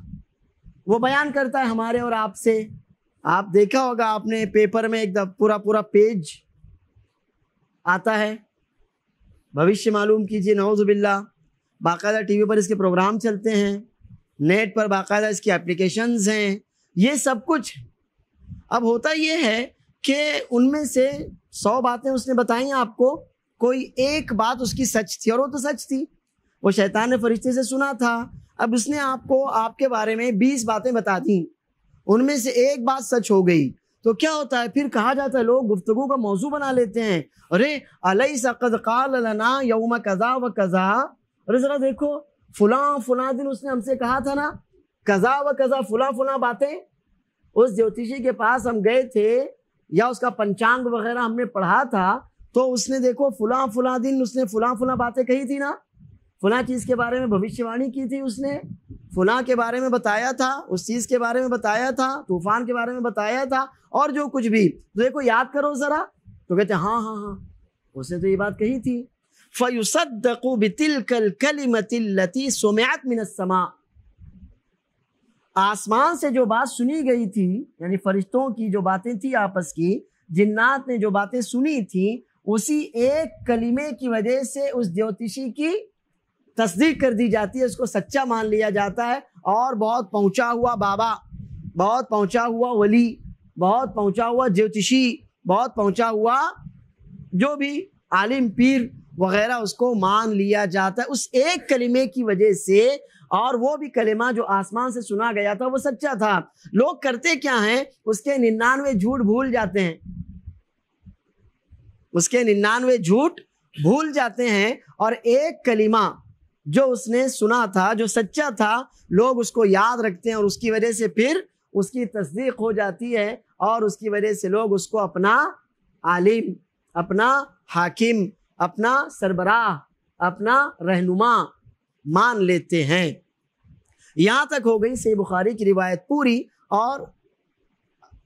وہ بیان کرتا ہے ہمارے اور آپ سے. آپ دیکھا ہوگا آپ نے پیپر میں ایک پورا پیج آتا ہے، بھوشیہ معلوم کیجئے، نعوذ باللہ. باقاعدہ ٹی وی پر اس کے پروگرام چلتے ہیں، نیٹ پر باقاعدہ اس کی اپلیکیشنز ہیں، یہ سب کچھ. اب ہوتا یہ ہے کہ ان میں سے 100 باتیں اس نے بتائیں آپ کو، کوئی ایک بات اس کی سچ تھی، اور وہ تو سچ تھی، وہ شیطان نے فرشتے سے سنا تھا. اب اس نے آپ کو آپ کے بارے میں 20 باتیں بتا دیں، ان میں سے ایک بات سچ ہو گئی، تو کیا ہوتا ہے پھر؟ کہا جاتا ہے، لوگ گفتگو کا موضوع بنا لیتے ہیں، ارے الیس قد قال لنا یوم کذا و کذا، ارے ذرا دیکھو فلاں دن اس نے ہم سے کہا تھا نا کذا و کذا، فلاں باتیں. اس جوتشی کے پاس ہم گئے تھے یا اس کا پنچانگ وغیرہ ہم نے پڑھا تھا، تو اس نے دیکھو فلاں دن اس نے فلاں باتیں کہی تھی نا، فلاں چیز کے بارے میں بھوشیہ وانی کی تھی، اس نے فلاں کے بارے میں بتایا تھا، اس چیز کے بارے میں بتایا تھا، طوفان کے بارے میں بتایا تھا، اور جو کچھ بھی، تو دیکھو یاد کرو ذرا. تو کہتے ہیں ہاں اس نے تو یہ بات کہی تھی. فَيُصَدَّقُ بِتِلْكَ الْكَلِمَةِ الَّتِي سُمِعَتْ مِنَ السَّمَاءِ، آسمان سے جو بات سنی گئی تھی، یعنی فرشتوں کی جو باتیں تھی آپس کی، جنات نے جو باتیں سنی تھی، اسی ایک کلمے کی وجہ سے اس جوتشی کی تصدیق کر دی جاتی ہے، اس کو سچا مان لیا جاتا ہے. اور بہت پہنچا ہوا بابا، بہت پہنچا ہوا ولی، بہت پہنچا ہوا جوتشی، بہت پہنچا ہوا جو بھی عالم پیر وغیرہ، اس کو مان لیا جاتا ہے اس ایک کلمے کی وجہ سے. اور وہ بھی کلمہ جو آسمان سے سنا گیا تھا وہ سچا تھا. لوگ کرتے کیا ہیں؟ اس کے 99 جھوٹ بھول جاتے ہیں، اس کے 99 جھوٹ بھول جاتے ہیں، اور ایک کلمہ جو اس نے سنا تھا، جو سچا تھا، لوگ اس کو یاد رکھتے ہیں، اور اس کی وجہ سے پھر اس کی تصدیق ہو جاتی ہے، اور اس کی وجہ سے لوگ اس کو اپنا عالم، اپنا حاکم، اپنا سربراہ، اپنا رہنما مان لیتے ہیں. یہاں تک ہو گئی صحیح بخاری کی روایت پوری. اور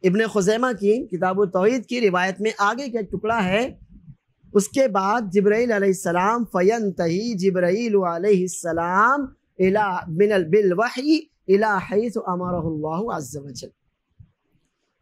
ابن خزیمہ کی کتاب التوحید کی روایت میں آگے کا ٹکڑا ہے. اس کے بعد جبرائیل علیہ السلام، فینتہی جبرائیل علیہ السلام بالوحی الی حیث امرہ اللہ عز وجل،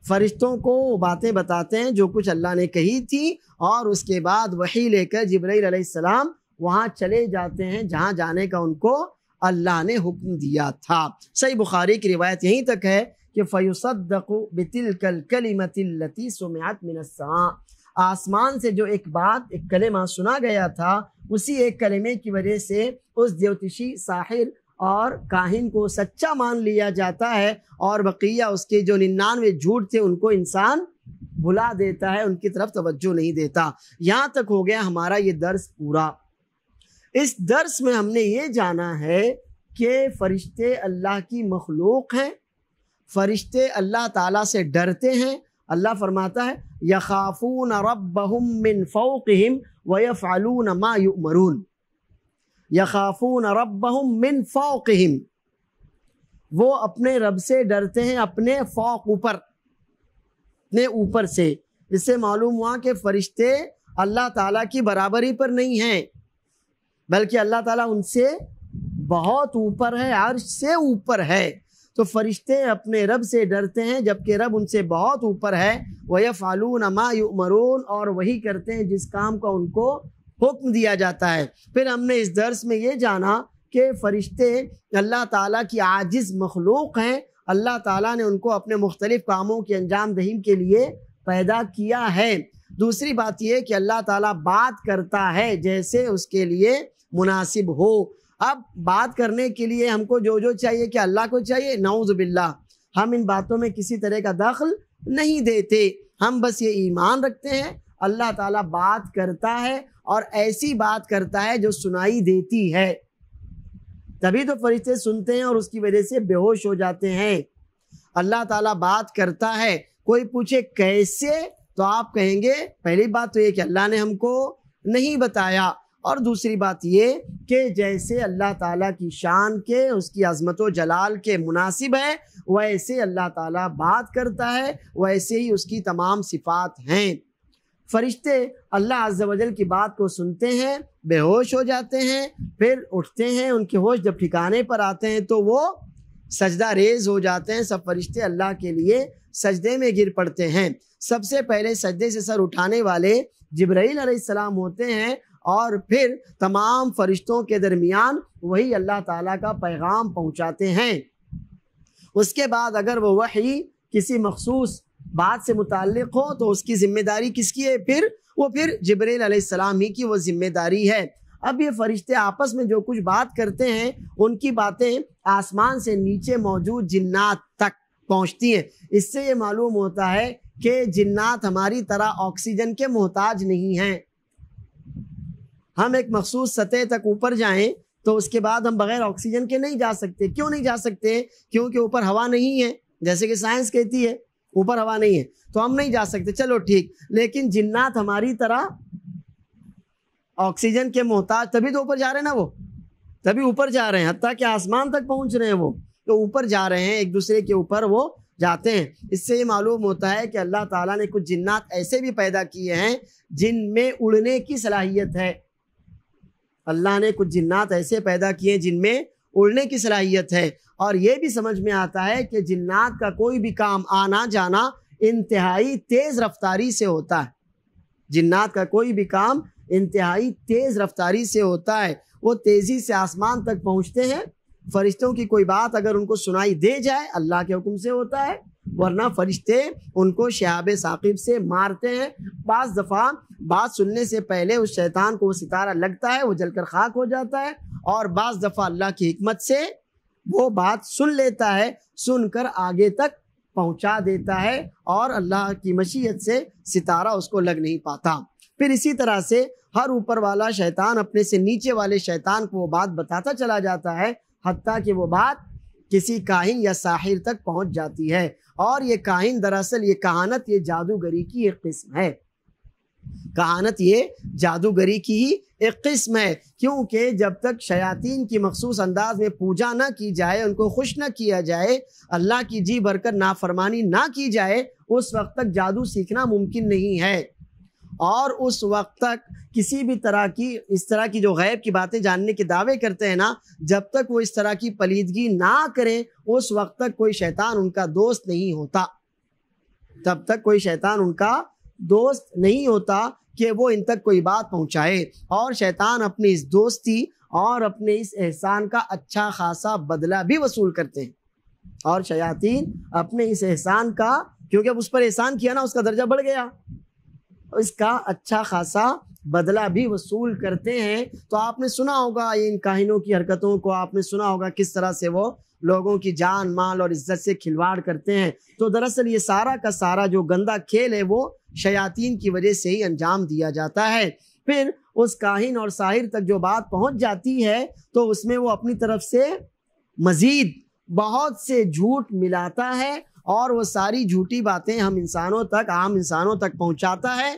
فرشتوں کو وہ باتیں بتاتے ہیں جو کچھ اللہ نے کہی تھی، اور اس کے بعد وحی لے کر جبرائیل علیہ السلام وہاں چلے جاتے ہیں جہاں جانے کا ان کو اللہ نے حکم دیا تھا. صحیح بخاری کی روایت یہیں تک ہے کہ فَيُصَدَّقُ بِتِلْكَ الْكَلِمَةِ الَّتِي سُمِعَتْ مِنَ السَّمَاءِ، آسمان سے جو ایک بات، ایک کلمہ سنا گیا تھا، اسی ایک کلمے کی وجہ سے اس جوتشی، ساحر اور کاہن کو سچا مان لیا جاتا ہے، اور بقیہ اس کے جو 99 جھوٹ تھے ان کو انسان بھلا دیتا ہے، ان کی طرف توجہ نہیں دیتا. یہاں تک ہو گیا ہمارا یہ درس پورا. اس درس میں ہم نے یہ جانا ہے کہ فرشتے اللہ کی مخلوق ہیں، فرشتے اللہ تعالیٰ سے ڈرتے ہیں. اللہ فرماتا ہے یخافون ربهم من فوقهم ویفعلون ما یؤمرون. یخافون ربهم من فوقهم، وہ اپنے رب سے ڈرتے ہیں اپنے فوق، اوپر، اپنے اوپر سے. اس سے معلوم ہوا کہ فرشتے اللہ تعالیٰ کی برابری پر نہیں ہیں، بلکہ اللہ تعالیٰ ان سے بہت اوپر ہے، عرش سے اوپر ہے. تو فرشتے اپنے رب سے ڈرتے ہیں جبکہ رب ان سے بہت اوپر ہے. وَيَفْعَلُونَ مَا يُؤْمَرُونَ، اور وہی کرتے ہیں جس کام کا ان کو حکم دیا جاتا ہے. پھر ہم نے اس درس میں یہ جانا کہ فرشتے اللہ تعالیٰ کی عاجز مخلوق ہیں. اللہ تعالیٰ نے ان کو اپنے مختلف کاموں کی انجام دہی کے لیے پیدا کیا ہے. دوسری بات یہ کہ اللہ تعالیٰ بات کرتا ہے جیسے اس کے لیے مناسب ہو. اب بات کرنے کے لیے ہم کو جو چاہیے کہ اللہ کو چاہیے، نعوذ باللہ ہم ان باتوں میں کسی طرح کا دخل نہیں دیتے، ہم بس یہ ایمان رکھتے ہیں اللہ تعالیٰ بات کرتا ہے اور ایسی بات کرتا ہے جو سنائی دیتی ہے، تبھی تو فرشتے سنتے ہیں اور اس کی وجہ سے بے ہوش ہو جاتے ہیں۔ اللہ تعالیٰ بات کرتا ہے، کوئی پوچھے کیسے تو آپ کہیں گے پہلی بات تو یہ کہ اللہ نے ہم کو نہیں بتایا، اور دوسری بات یہ کہ جیسے اللہ تعالیٰ کی شان کے، اس کی عظمت و جلال کے مناسب ہے، ویسے اللہ تعالیٰ بات کرتا ہے، ویسے ہی اس کی تمام صفات ہیں۔ فرشتے اللہ عز و جل کی بات کو سنتے ہیں، بے ہوش ہو جاتے ہیں، پھر اٹھتے ہیں، ان کے ہوش جب ٹھکانے پر آتے ہیں تو وہ سجدہ ریز ہو جاتے ہیں۔ سب فرشتے اللہ کے لیے سجدے میں گر پڑتے ہیں۔ سب سے پہلے سجدے سے سر اٹھانے والے جبرائیل علیہ السلام ہوتے ہیں، اور پھر تمام فرشتوں کے درمیان وہی اللہ تعالیٰ کا پیغام پہنچاتے ہیں۔ اس کے بعد اگر وہ وحی کسی مخصوص بات سے متعلق ہو تو اس کی ذمہ داری کس کی ہے؟ پھر جبرائیل علیہ السلام ہی کی وہ ذمہ داری ہے۔ اب یہ فرشتے آپس میں جو کچھ بات کرتے ہیں، ان کی باتیں آسمان سے نیچے موجود جنات تک پہنچتی ہیں۔ اس سے یہ معلوم ہوتا ہے کہ جنات ہماری طرح آکسیجن کے محتاج نہیں ہیں۔ ہم ایک مخصوص سطح تک اوپر جائیں تو اس کے بعد ہم بغیر آکسیجن کے نہیں جا سکتے۔ کیوں نہیں جا سکتے؟ کیونکہ اوپر ہوا نہیں ہے، جیسے کہ سائنس کہتی ہے اوپر ہوا نہیں ہے تو ہم نہیں جا سکتے، چلو ٹھیک۔ لیکن جنات ہماری طرح آکسیجن کے محتاج، تبھی تو اوپر جا رہے ہیں نا، وہ تبھی اوپر جا رہے ہیں، حتیٰ کہ آسمان تک پہنچ رہے ہیں، وہ تو اوپر جا رہے ہیں، ایک دوسرے کے اوپر وہ جاتے ہیں۔ اس سے یہ معلوم ہوتا ہے کہ اللہ تعالیٰ نے کچھ جنات ایسے بھی پیدا کیے ہیں جن میں اڑنے کی صلاحیت ہے۔ اللہ نے کچھ جنات ایسے پیدا کیے جن میں اڑنے کی صلاحیت ہے، اور یہ بھی سمجھ میں آتا ہے کہ جنات کا کوئی بھی کام آنا جانا انتہائی تیز رفتاری سے ہوتا ہے۔ جنات کا کوئی بھی کام انتہائی تیز رفتاری سے ہوتا ہے، وہ تیزی سے آسمان تک پہنچتے ہیں۔ فرشتوں کی کوئی بات اگر ان کو سنائی دے جائے اللہ کے حکم سے ہوتا ہے، ورنہ فرشتے ان کو شہاب ثاقب سے مارتے ہیں۔ بعض دفعہ بات سننے سے پہلے اس شیطان کو وہ ستارہ لگتا ہے، وہ جل کر خاک ہو جاتا ہے، اور بعض دفعہ اللہ کی حکمت سے وہ بات سن لیتا ہے، سن کر آگے تک پہنچا دیتا ہے، اور اللہ کی مشیت سے ستارہ اس کو لگ نہیں پاتا۔ پھر اسی طرح سے ہر اوپر والا شیطان اپنے سے نیچے والے شیطان کو وہ بات بتاتا چلا جاتا ہے، حتیٰ کہ وہ بات کسی کاہن یا ساحر تک پہنچ جاتی ہے۔ اور یہ کاہن دراصل یہ کہانت، یہ جادوگری کی ایک قسم ہے۔ کہانت یہ جادوگری کی ہی ایک قسم ہے، کیونکہ جب تک شیاطین کی مخصوص انداز میں پوجا نہ کی جائے، ان کو خوش نہ کیا جائے، اللہ کی جی بھر کر نافرمانی نہ کی جائے، اس وقت تک جادو سیکھنا ممکن نہیں ہے۔ اور اس وقت تک کسی بھی طرح کی اس طرح کی جو غیب کی باتیں جاننے کے دعوے کرتے ہیں نا، جب تک وہ اس طرح کی پلیدگی نہ کریں، اس وقت تک کوئی شیطان ان کا دوست نہیں ہوتا۔ تب تک کوئی شیطان ان کا دوست نہیں ہوتا کہ وہ ان تک کوئی بات پہنچائے، اور شیطان اپنی اس دوستی اور اپنے اس احسان کا اچھا خاصا بدلہ بھی وصول کرتے ہیں۔ اور شیاطین اپنے اس احسان کا، کیونکہ اب اس پر احسان کیا نا، اس کا درجہ بڑھ گیا، اس کا اچھا خاصا بدلہ بھی وصول کرتے ہیں۔ تو آپ نے سنا ہوگا ان کاہنوں کی حرکتوں کو، آپ نے سنا ہوگا کس طرح سے وہ لوگوں کی جان مال اور عزت سے کھلواڑ کرتے ہیں۔ تو دراصل یہ سارا کا سارا جو گندا کھیل ہے وہ شیاطین کی وجہ سے ہی انجام دیا جاتا ہے۔ پھر اس کاہن اور ساحر تک جو بات پہنچ جاتی ہے تو اس میں وہ اپنی طرف سے مزید بہت سے جھوٹ ملاتا ہے، اور وہ ساری جھوٹی باتیں ہم انسانوں تک، عام انسانوں تک پہنچاتا ہے۔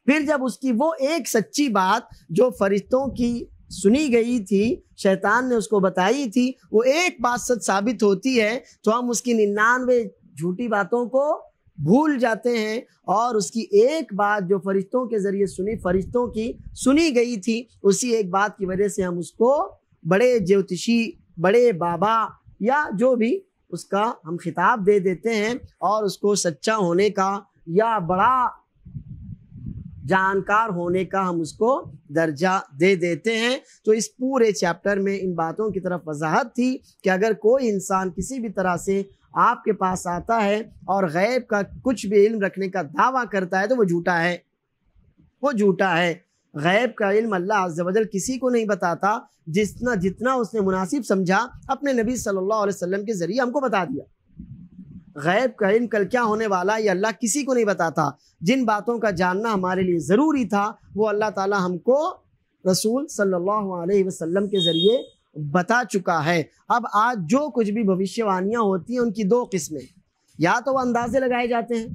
پھر جب اس کی وہ ایک سچی بات جو فرشتوں کی سنی گئی تھی، شیطان نے اس کو بتائی تھی، وہ ایک بات سچ ثابت ہوتی ہے تو ہم اس کی 99 جھوٹی باتوں کو بھول جاتے ہیں، اور اس کی ایک بات جو فرشتوں کے ذریعے فرشتوں کی سنی گئی تھی، اسی ایک بات کی وجہ سے ہم اس کو بڑے جوتشی، بڑے بابا یا جو بھی اس کا ہم خطاب دے دیتے ہیں، اور اس کو سچا ہونے کا یا بڑا جانکار ہونے کا ہم اس کو درجہ دے دیتے ہیں۔ تو اس پورے چیپٹر میں ان باتوں کی طرف وضاحت تھی کہ اگر کوئی انسان کسی بھی طرح سے آپ کے پاس آتا ہے اور غیب کا کچھ بھی علم رکھنے کا دعویٰ کرتا ہے تو وہ جھوٹا ہے، وہ جھوٹا ہے۔ غیب کا علم اللہ عز و جل کسی کو نہیں بتاتا، جتنا اس نے مناسب سمجھا اپنے نبی صلی اللہ علیہ وسلم کے ذریعے ہم کو بتا دیا۔ غیب کا علم کل کیا ہونے والا یہ اللہ کسی کو نہیں بتاتا۔ جن باتوں کا جاننا ہمارے لیے ضروری تھا وہ اللہ تعالی ہم کو رسول صلی اللہ علیہ وسلم کے ذریعے بتا چکا ہے۔ اب آج جو کچھ بھی بھوشیوانیاں ہوتی ہیں ان کی دو قسمیں، یا تو وہ اندازے لگائے جاتے ہیں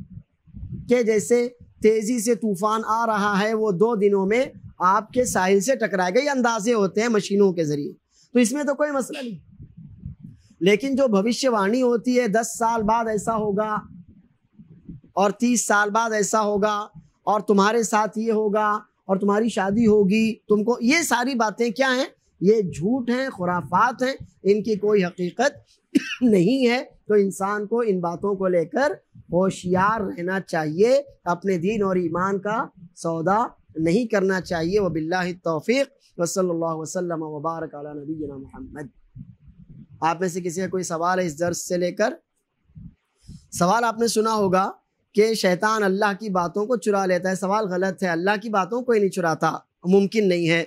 کہ جیسے تیزی سے طوفان آ رہا ہے وہ 2 دنوں میں آپ کے ساحل سے ٹکرائے گا، یہ اندازے ہوتے ہیں مشینوں کے ذریعے، تو اس میں تو کوئی مسئلہ نہیں۔ لیکن جو بھوشیوانی ہوتی ہے 10 سال بعد ایسا ہوگا اور 30 سال بعد ایسا ہوگا اور تمہارے ساتھ یہ ہوگا اور تمہاری شادی ہوگی تم کو، یہ ساری باتیں کیا ہیں؟ یہ جھوٹ ہیں، خرافات ہیں، ان کی کوئی حقیقت نہیں ہے۔ تو انسان کو ان باتوں کو لے کر ہوشیار رہنا چاہیے، اپنے دین اور ایمان کا سودا نہیں کرنا چاہیے۔ وباللہ التوفیق وصلی اللہ وسلم وبارک علی نبینا محمد۔ آپ میں سے کسی کا کوئی سوال ہے اس درس سے لے کر؟ سوال آپ نے سنا ہوگا کہ شیطان اللہ کی باتوں کو چرا لیتا ہے۔ سوال غلط ہے، اللہ کی باتوں کو ہی نہیں چراتا، ممکن نہیں ہے۔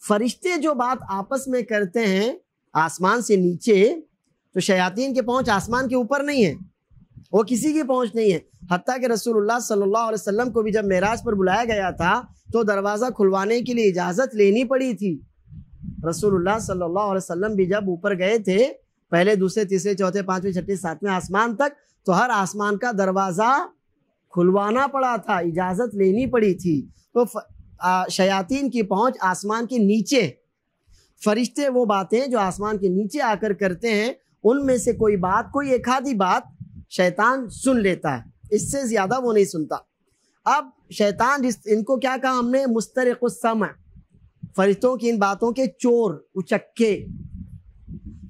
فرشتے جو بات آپس میں کرتے ہیں آسمان سے نیچے، تو شیاطین کی پہنچ آسمان کے اوپر نہیں ہے، وہ کسی کی پہنچ نہیں ہے۔ حتیٰ کہ رسول اللہ صلی اللہ علیہ وسلم کو بھی جب معراج پر بلایا گیا تھا تو دروازہ کھلوانے کے لیے اجازت لینی پڑی تھی۔ رسول اللہ صلی اللہ علیہ وسلم بھی جب اوپر گئے تھے، پہلے دوسرے تیسرے چوتھے پانچویں چھٹے ساتویں آسمان تک، تو ہر آسمان کا دروازہ کھلوانا پڑا تھا، اجازت لینی پڑی تھی۔ تو شیاطین کی پہنچ آسمان کے نیچے، فرشتے وہ باتیں جو آسمان کے نیچے آ کر کرتے ہیں ان میں سے کوئی بات، کوئی ایک آدھی بات شیطان سن لیتا ہے، اس سے زیادہ وہ نہیں سنتا۔ اب شیطان ان کو کیا کہا ہم نے؟ مسترق السمع، فرشتوں کی ان باتوں کے چور، اچکے۔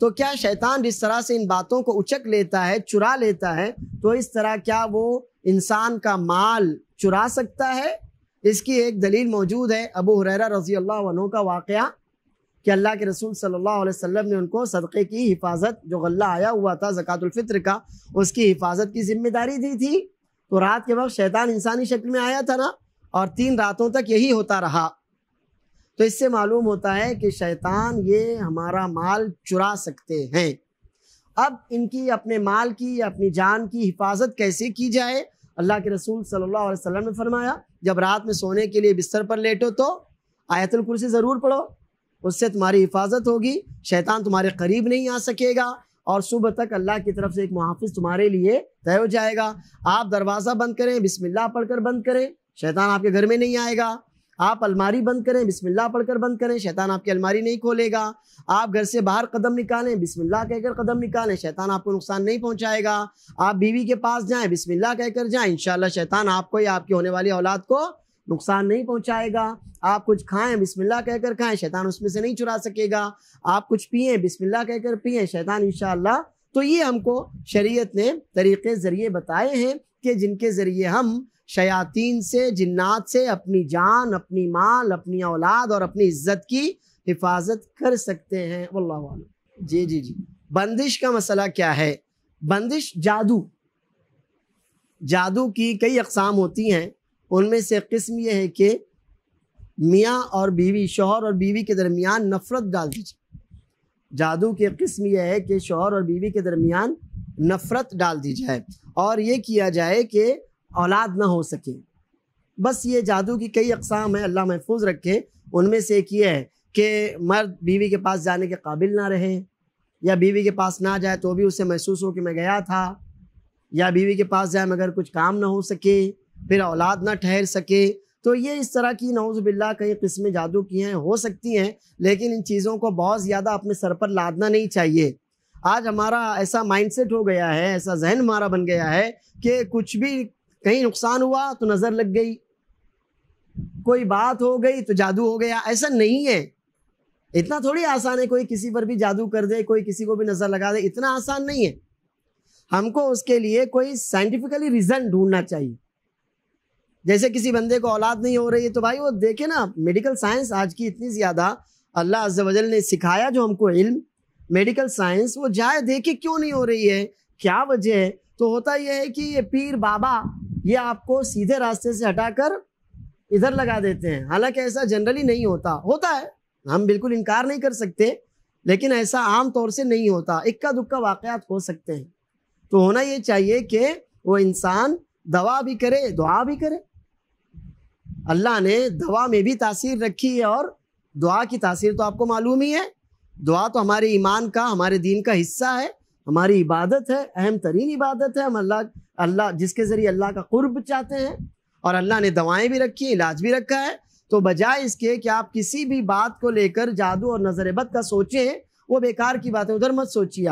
تو کیا شیطان جس طرح سے ان باتوں کو اچک لیتا ہے، چرا لیتا ہے، تو اس طرح کیا وہ انسان کا مال چرا سکتا ہے؟ اس کی ایک دلیل موجود ہے، ابو ہریرہ رضی اللہ عنہ کا واقعہ کہ اللہ کے رسول صلی اللہ علیہ وسلم نے ان کو صدقے کی حفاظت، جو غلہ آیا ہوا تھا زکوٰۃ الفطر کا، اس کی حفاظت کی ذمہ داری دی تھی۔ تو رات کے وقت شیطان انسانی شکل میں آیا تھا نا، اور 3 راتوں تک یہی ہوتا رہا۔ تو اس سے معلوم ہوتا ہے کہ شیطان یہ ہمارا مال چرا سکتے ہیں۔ اب ان کی اپنے مال کی، اپنی جان کی حفاظت کیسے کی جائے؟ اللہ کے رسول صلی اللہ علیہ وسلم نے فرمایا جب رات میں سونے کے لیے بستر پر لیٹو تو آیت الکرسی ضرور پڑھو، اس سے تمہاری حفاظت ہوگی، شیطان تمہارے قریب نہیں آ سکے گا، اور صبح تک اللہ کی طرف سے ایک محافظ تمہارے لیے طے ہو جائے گا۔ آپ دروازہ بند کریں، بسم اللہ پڑھ کر بند کریں، شیطان آپ کے گھر میں نہیں آئے گا۔ آپ الماری بند کریں، بسم اللہ پڑھ کر بند کریں، شیطان آپ کی الماری نہیں کھولے گا۔ آپ گھر سے باہر قدم نکالیں، بسم اللہ کہہ کر قدم نکالیں، شیطان آپ کو نقصان نہیں پہنچائے گا۔ آپ بیوی کے پاس جائیں، بسم اللہ کہہ کر جائیں، انشاءاللہ شیطان آپ کو یا آپ کی ہونے والی اولاد کو نقصان نہیں پہنچائے گا۔ آپ کچھ کھائیں، بسم اللہ کہہ کر کھائیں، شیطان اس میں سے نہیں چرا سکے گا۔ آپ کچھ پئیں، بسم اللہ کہہ کر پئیں، شیطان انشاءاللہ۔ تو یہ ہم کو شریعت نے طریقے ذریعے بتائے ہیں کہ جن کے ذریعے ہم شیاطین سے، جنات سے اپنی جان، اپنی مال، اپنی اولاد اور اپنی عزت کی حفاظت کر سکتے ہیں۔ واللہ اعلم۔ جی بندش کا مسئلہ کیا ہے؟ بندش جادو کی کئی اقسام ہوتی ہیں، ان میں سے ایک قسم یہ ہے کہ میاں اور بیوی، شوہر اور بیوی کے درمیان نفرت ڈال دیجیے۔ جادو کی ایک قسم یہ ہے کہ شوہر اور بیوی کے درمیان نفرت ڈال دی جائے اور یہ کیا جائے کہ اولاد نہ ہو سکے۔ بس یہ جادو کی کئی اقسام ہیں، اللہ محفوظ رکھے۔ ان میں سے ایک یہ ہے کہ مرد بیوی کے پاس جانے کے قابل نہ رہے، یا بیوی کے پاس نہ جائے تو بھی اسے محسوس ہو کہ میں گیا تھا، یا بیوی کے پاس جائے مگر کچھ کام نہ ہو سکے، پھر اولاد نہ ٹھہر سکے۔ تو یہ اس طرح کی نعوذ باللہ کئی قسمیں جادو کی ہیں، ہو سکتی ہیں، لیکن ان چیزوں کو بہت زیادہ اپنے سر پر لادنا نہیں چاہیے۔ آج ہمارا ایسا مائنڈ سیٹ ہو گیا ہے، ایسا ذہن ہمارا بن گیا ہے کہ کچھ بھی کہیں نقصان ہوا تو نظر لگ گئی، کوئی بات ہو گئی تو جادو ہو گیا۔ ایسا نہیں ہے، اتنا تھوڑی آسان ہے کوئی کسی پر بھی جادو کر دے، کوئی کسی کو بھی نظر لگا دے، اتنا آسان نہیں ہے۔ ہم کو اس کے لیے کوئی سائنٹیفکلی ریزن ڈھونڈنا چاہیے۔ جیسے کسی بندے کو اولاد نہیں ہو رہی ہے تو بھائی وہ دیکھے نا، میڈیکل سائنس آج کی اتنی زیادہ اللہ عز و جل نے سکھایا جو ہم کو علم، میڈیکل سائنس، وہ جائے دیکھے کیوں نہیں ہو رہی ہے، کیا وجہ ہے۔ تو ہوتا یہ ہے کہ یہ پیر بابا یہ آپ کو سیدھے راستے سے ہٹا کر ادھر لگا دیتے ہیں، حالانکہ ایسا جنرلی نہیں ہوتا ہے، ہم بالکل انکار نہیں کر سکتے، لیکن ایسا عام طور سے نہیں ہوتا، اکا دکا واقعات ہو سکتے ہیں۔ تو ہونا یہ چاہیے کہ وہ انسان دوا بھی کرے، دعا بھی کرے۔ اللہ نے دوا میں بھی تاثیر رکھی ہے، اور دعا کی تاثیر تو آپ کو معلوم ہی ہے۔ دعا تو ہمارے ایمان کا، ہمارے دین کا حصہ ہے، ہماری عبادت ہے، اہم ترین عبادت ہے۔ ہم اللہ جس کے ذریعے اللہ کا قرب چاہتے ہیں، اور اللہ نے دوائیں بھی رکھی ہیں، علاج بھی رکھا ہے۔ تو بجائے اس کے کہ آپ کسی بھی بات کو لے کر جادو اور نظر بد کا سوچیں، وہ بیکار کی بات ہے، ادھر مت سوچیے۔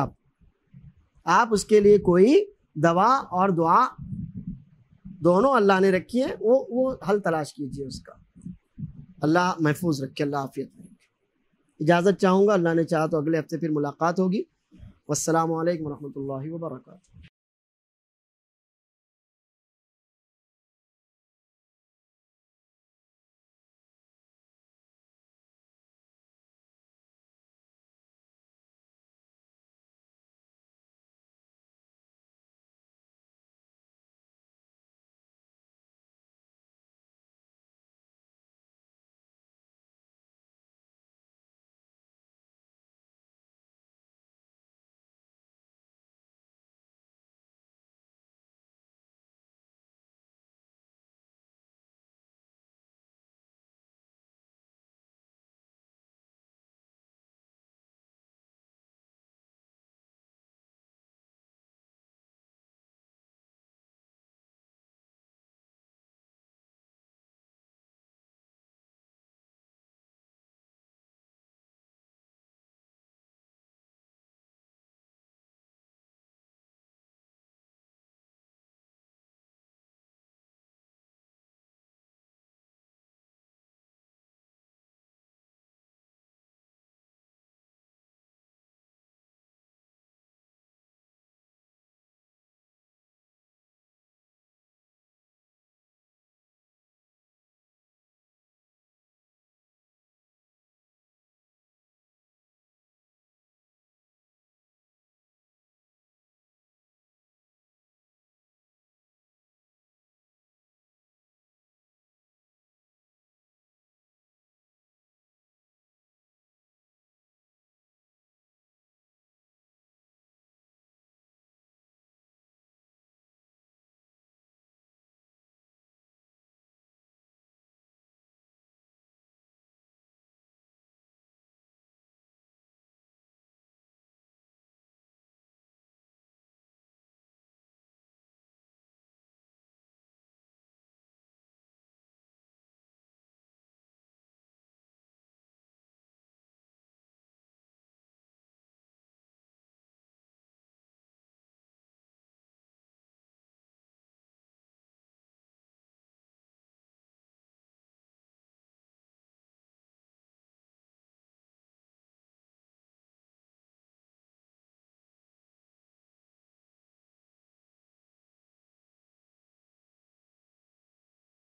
آپ اس کے لیے کوئی دوا اور دعا دونوں اللہ نے رکھی ہے، وہ حل تلاش کیجئے اس کا۔ اللہ محفوظ رکھے، اللہ عافیت رکھے۔ اجازت چاہوں گا، اللہ نے چاہا تو اگلے ہفتے پھر ملاقات ہوگی۔ والسلام علیکم ورحمۃ اللہ وبرکاتہ۔